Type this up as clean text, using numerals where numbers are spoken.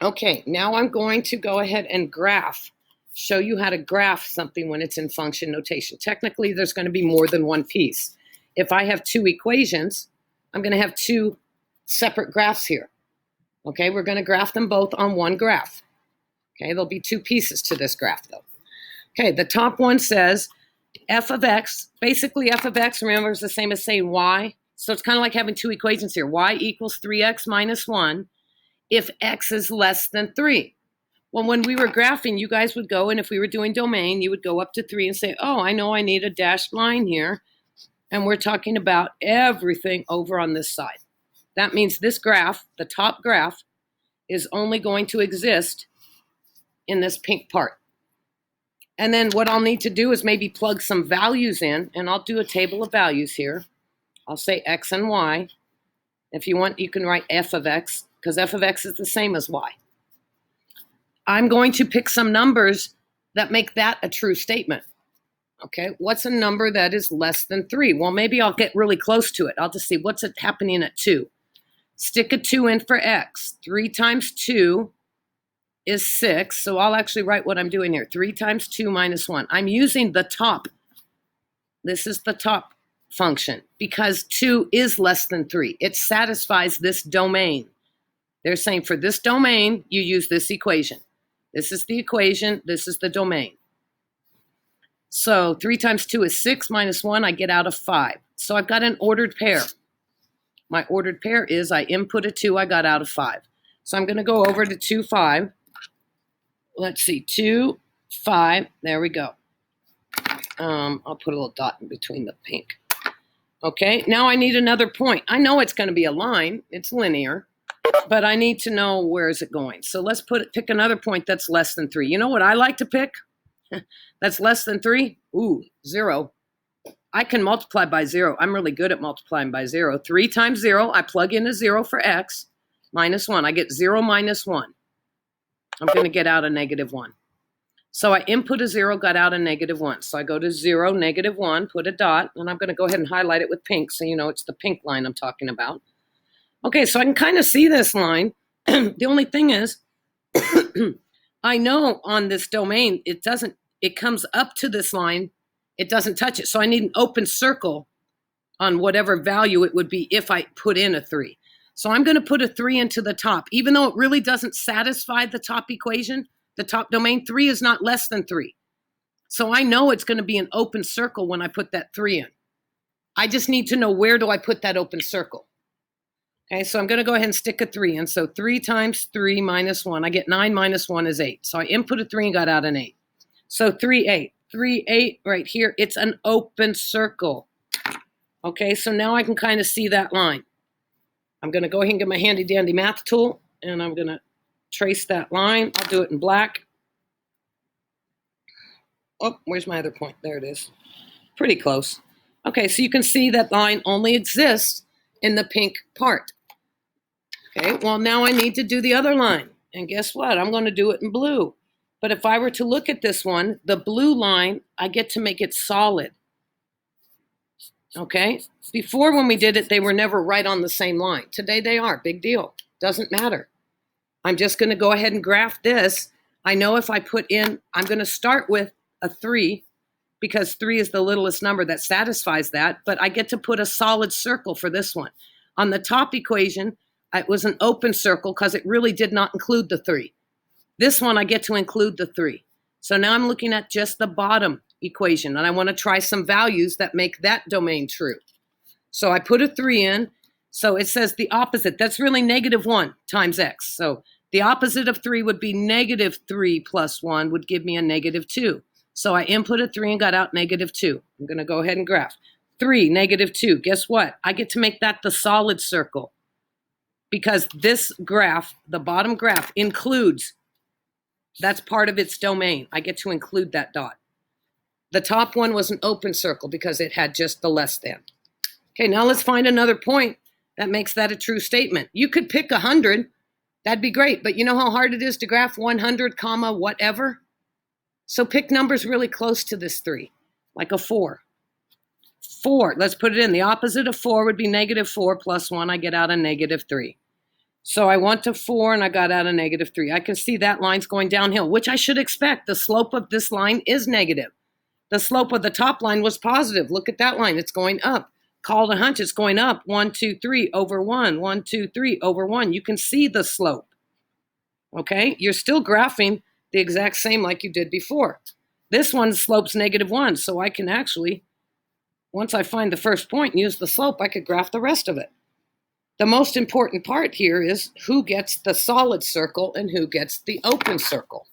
Okay, now I'm going to go ahead and show you how to graph something when it's in function notation. Technically, there's going to be more than one piece. If I have two equations, I'm going to have two separate graphs here. Okay, we're going to graph them both on one graph. Okay, there'll be two pieces to this graph, though. Okay, the top one says f of x. Basically, f of x, remember, is the same as saying y. So it's kind of like having two equations here. Y equals 3x minus 1 if x is less than 3. Well, when we were graphing, you guys would go, and if we were doing domain, you would go up to 3 and say, oh, I know I need a dashed line here. And we're talking about everything over on this side. That means this graph, the top graph, is only going to exist in this pink part. And then what I'll need to do is maybe plug some values in, and I'll do a table of values here. I'll say x and y. If you want, you can write f of x, because f of x is the same as y. I'm going to pick some numbers that make that a true statement. Okay, what's a number that is less than 3? Well, maybe I'll get really close to it. I'll just see what's happening at 2. Stick a 2 in for x. 3 times 2 is 6. So I'll actually write what I'm doing here. 3 times 2 minus 1. I'm using the top. This is the top function because 2 is less than 3. It satisfies this domain. They're saying for this domain, you use this equation. This is the equation. This is the domain. So 3 times 2 is 6 minus 1. I get out a 5. So I've got an ordered pair. My ordered pair is I input a 2. I got out a 5. So I'm going to go over to 2, 5. Let's see. 2, 5. There we go. I'll put a little dot in between the pink. Okay. Now I need another point. I know it's going to be a line. It's linear. But I need to know where is it going. So let's pick another point that's less than 3. You know what I like to pick? That's less than 3? Ooh, 0. I can multiply by 0. I'm really good at multiplying by 0. 3 times 0, I plug in a 0 for x, minus 1. I get 0 minus 1. I'm going to get out a negative 1. So I input a 0, got out a negative 1. So I go to 0, negative 1, put a dot, and I'm going to go ahead and highlight it with pink so you know it's the pink line I'm talking about. Okay, so I can kind of see this line. The only thing is, I know on this domain, it comes up to this line, it doesn't touch it. So I need an open circle on whatever value it would be if I put in a 3. So I'm going to put a 3 into the top. Even though it really doesn't satisfy the top equation, the top domain, 3 is not less than 3. So I know it's going to be an open circle when I put that 3 in. I just need to know where do I put that open circle. Okay, so I'm going to go ahead and stick a 3 in. So 3 times 3 minus 1. I get 9 minus 1 is 8. So I input a 3 and got out an 8. So 3, 8. 3, 8 right here. It's an open circle. Okay, so now I can kind of see that line. I'm going to go ahead and get my handy dandy math tool, and I'm going to trace that line. I'll do it in black. Oh, where's my other point? There it is. Pretty close. Okay, so you can see that line only exists in the pink part. Okay, well, now I need to do the other line. And guess what? I'm going to do it in blue. But if I were to look at this one, the blue line, I get to make it solid. Okay? Before when we did it, they were never right on the same line. Today they are. Big deal. Doesn't matter. I'm just going to go ahead and graph this. I know if I put in, I'm going to start with a 3 because 3 is the littlest number that satisfies that. But I get to put a solid circle for this one. On the top equation, it was an open circle because it really did not include the 3. This one, I get to include the 3. So now I'm looking at just the bottom equation, and I want to try some values that make that domain true. So I put a 3 in. So it says the opposite. That's really negative 1 times x. So the opposite of 3 would be negative 3 plus 1 would give me a negative 2. So I input a 3 and got out negative 2. I'm going to go ahead and graph. 3, negative 2. Guess what? I get to make that the solid circle because this graph, the bottom graph, includes, that's part of its domain. I get to include that dot. The top one was an open circle because it had just the less than. Okay, now let's find another point that makes that a true statement. You could pick 100. That'd be great. But you know how hard it is to graph 100, comma, whatever? So pick numbers really close to this 3, like a 4. 4, let's put it in. The opposite of 4 would be negative 4 plus 1. I get out a negative 3. So I went to 4 and I got out a -3. I can see that line's going downhill, which I should expect. The slope of this line is negative. The slope of the top line was positive. Look at that line. It's going up. Call to hunch. It's going up. 1, 2, 3 over 1. 1, 2, 3 over 1. You can see the slope. Okay? You're still graphing the exact same like you did before. This one slopes -1. So I can actually, once I find the first point and use the slope, I could graph the rest of it. The most important part here is who gets the solid circle and who gets the open circle.